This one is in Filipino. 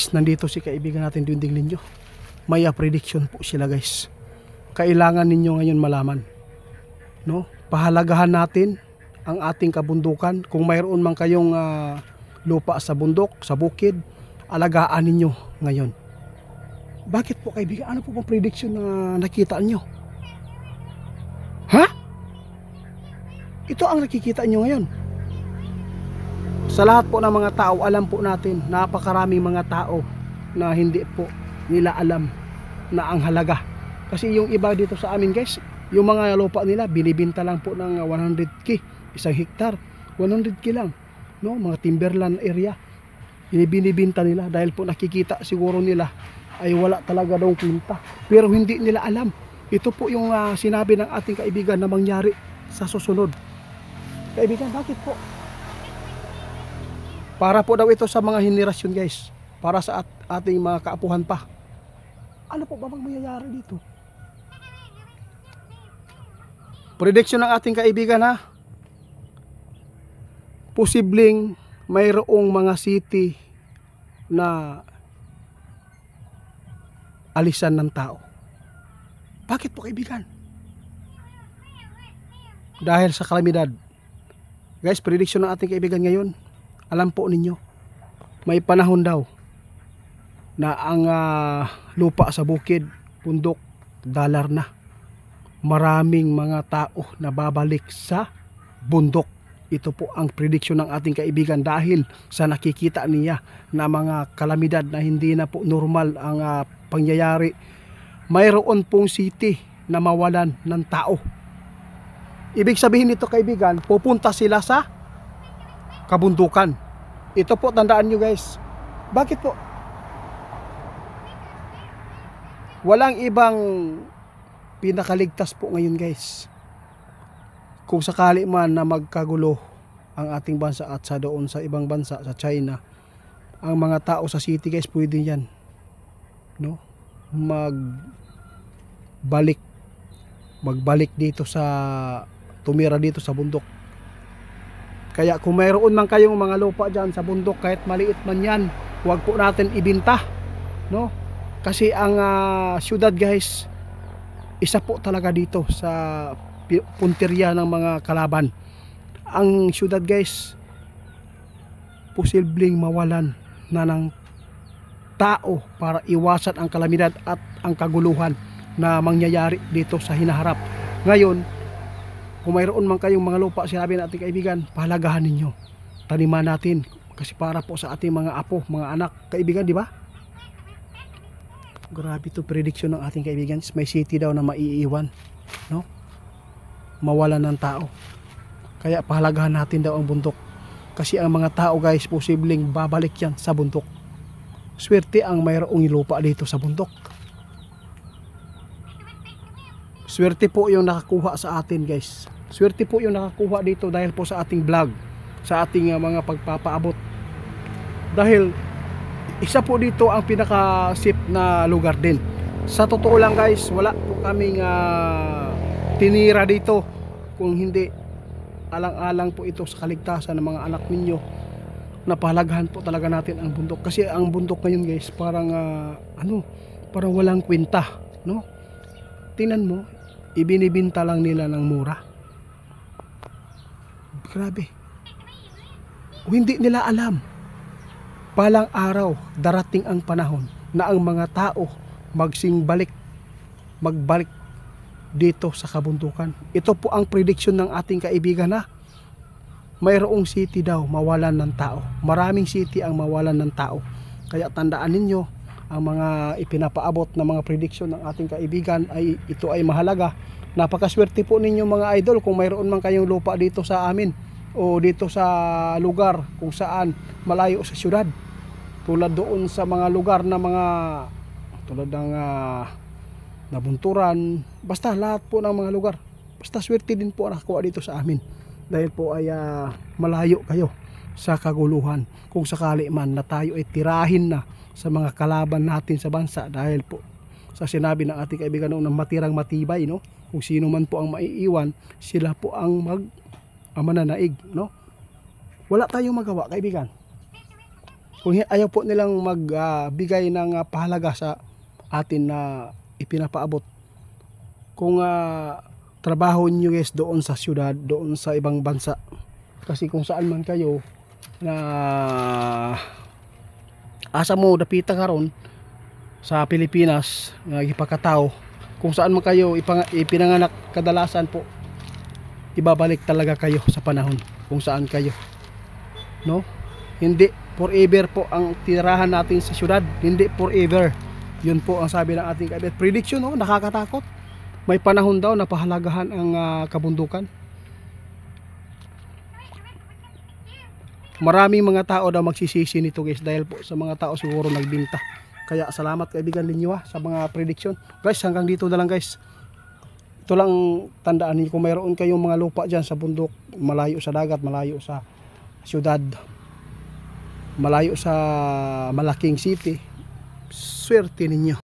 guys, nandito si kaibigan natin Dinding Linyo. May prediction po sila guys. Kailangan ninyo ngayon malaman, no? Pahalagahan natin ang ating kabundukan. Kung mayroon man kayong lupa sa bundok, sa bukid, alagaan ninyo ngayon. Bakit po kaibigan? Ano po bang prediction na nakita nyo? Ha? Ito ang nakikita nyo ngayon. Sa lahat po ng mga tao, alam po natin, napakaraming mga tao na hindi po nila alam na ang halaga. Kasi yung iba dito sa amin guys, yung mga lupa nila, binibinta lang po ng 100k, isang hektar, 100k lang. No? Mga timberland area, binibinta nila dahil po nakikita siguro nila ay wala talaga daw kwenta. Pero hindi nila alam. Ito po yung sinabi ng ating kaibigan na mangyari sa susunod. Kaibigan, bakit po? Para po daw ito sa mga henerasyon guys. Para sa ating mga kaapuhan pa. Ano po ba bang mangyayari dito? Prediction ng ating kaibigan ha. Posibleng mayroong mga city na alisan ng tao. Bakit po kaibigan? Dahil sa kalamidad. Guys, prediction ng ating kaibigan ngayon, alam po ninyo, may panahon daw na ang lupa sa bukid, bundok, dalar na. Maraming mga tao na babalik sa bundok. Ito po ang prediction ng ating kaibigan dahil sa nakikita niya na mga kalamidad na hindi na po normal ang pangyayari. Mayroon pong city na mawalan ng tao. Ibig sabihin nito kaibigan, pupunta sila sa kabundukan. Ito po, tandaan nyo guys. Bakit po? Walang ibang pinakaligtas po ngayon guys. Kung sakali man na magkagulo ang ating bansa at sa doon sa ibang bansa, sa China, ang mga tao sa city guys, pwede yan, no? Magbalik dito sa tumira dito sa bundok. Kaya kung mayroon man kayong mga lupa dyan sa bundok, kahit maliit man yan, huwag po natin ibinta, no? Kasi ang syudad guys, isa po talaga dito sa punteriya ng mga kalaban. Ang syudad guys, posibleng mawalan na ng tao para iwasan ang kalamidad at ang kaguluhan na mangyayari dito sa hinaharap. Ngayon, kung mayroon man kayong mga lupa, sinabi ng ating kaibigan, pahalagahan ninyo. Taniman natin kasi para po sa ating mga apo, mga anak, kaibigan, di ba? Grabe to prediction ng ating kaibigan. May city daw na maiiwan, no? Mawalan ng tao. Kaya pahalagahan natin daw ang bundok. Kasi ang mga tao guys, posibleng babalik yan sa bundok. Swerte ang mayroong lupa dito sa bundok. Swerte po yung nakakuha sa atin guys. Swerte po yung nakakuha dito dahil po sa ating vlog, sa ating mga pagpapaabot. Dahil isa po dito ang pinaka-safe na lugar din. Sa totoo lang guys, wala po kaming tinira dito. Kung hindi, alang-alang po ito sa kaligtasan ng mga anak ninyo. Napahalagahan po talaga natin ang bundok. Kasi ang bundok ngayon guys, parang parang walang kwenta, no? Tingnan mo, ibinibinta lang nila ng mura. Grabe. Hindi nila alam. Palang araw, darating ang panahon na ang mga tao magbalik dito sa kabundukan. Ito po ang prediction ng ating kaibigan na mayroong city daw mawalan ng tao. Maraming city ang mawalan ng tao. Kaya tandaan ninyo, ang mga ipinapaabot na mga prediction ng ating kaibigan ay ito ay mahalaga. Napakaswerte po ninyo mga idol kung mayroon man kayong lupa dito sa amin o dito sa lugar kung saan malayo sa syudad. Tulad doon sa mga lugar na mga tulad ng Nabunturan, basta lahat po ng mga lugar. Basta swerte din po nakakuha dito sa amin. Dahil po ay malayo kayo sa kaguluhan. Kung sakali man na tayo ay tirahin na sa mga kalaban natin sa bansa dahil po sa sinabi ng ating kaibigan noong matirang matibay, no? Kung sino man po ang maiiwan, sila po ang mananaig, no? Wala tayong magawa, kaibigan. Kung ayaw po nilang magbigay ng pahalaga sa atin na ipinapaabot, kung trabaho nyo guys doon sa syudad, doon sa ibang bansa, kasi kung saan man kayo na asa mo dapita karon sa Pilipinas, ipakatao, kung saan man kayo ipinanganak, kadalasan po ibabalik talaga kayo sa panahon kung saan kayo, no? Hindi forever po ang tirahan natin sa syudad, hindi forever. Yun po ang sabi ng ating kaibigan. Prediction, no? Nakakatakot. May panahon daw na pahalagahan ang kabundukan. Maraming mga tao daw magsisisi nito guys, dahil po sa mga tao siguro nagbinta. Kaya salamat kaibigan ninyo sa mga prediction. Guys, hanggang dito na lang guys. Ito lang tandaan niyo, kung mayroon kayong mga lupa dyan sa bundok, malayo sa dagat, malayo sa syudad, malayo sa malaking city, swerte ninyo.